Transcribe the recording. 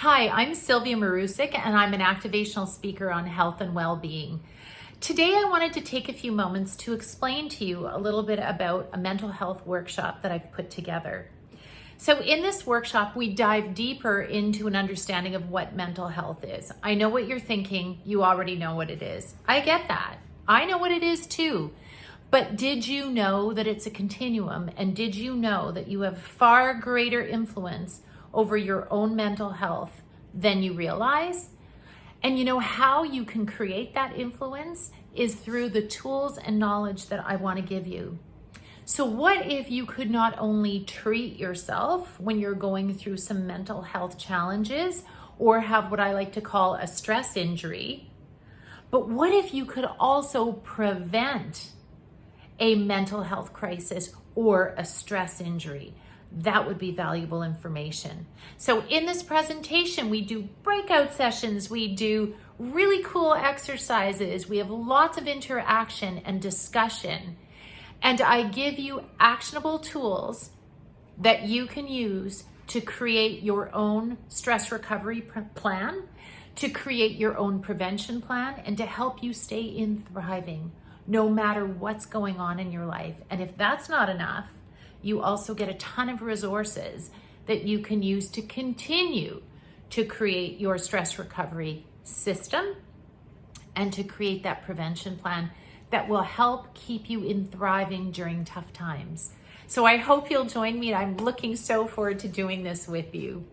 Hi, I'm Sylvia Marusic, and I'm an activational speaker on health and well-being. Today, I wanted to take a few moments to explain to you a little bit about a mental health workshop that I've put together. So in this workshop, we dive deeper into an understanding of what mental health is. I know what you're thinking. You already know what it is. I get that. I know what it is too. But did you know that it's a continuum? And did you know that you have far greater influence over your own mental health than you realize? And you know how you can create that influence is through the tools and knowledge that I want to give you. So what if you could not only treat yourself when you're going through some mental health challenges or have what I like to call a stress injury, but what if you could also prevent a mental health crisis or a stress injury? That would be valuable information. So in this presentation, we do breakout sessions, we do really cool exercises, we have lots of interaction and discussion, and I give you actionable tools that you can use to create your own stress recovery plan, to create your own prevention plan, and to help you stay in thriving no matter what's going on in your life. And if that's not enough, you also get a ton of resources that you can use to continue to create your stress recovery system and to create that prevention plan that will help keep you in thriving during tough times. So I hope you'll join me. I'm looking so forward to doing this with you.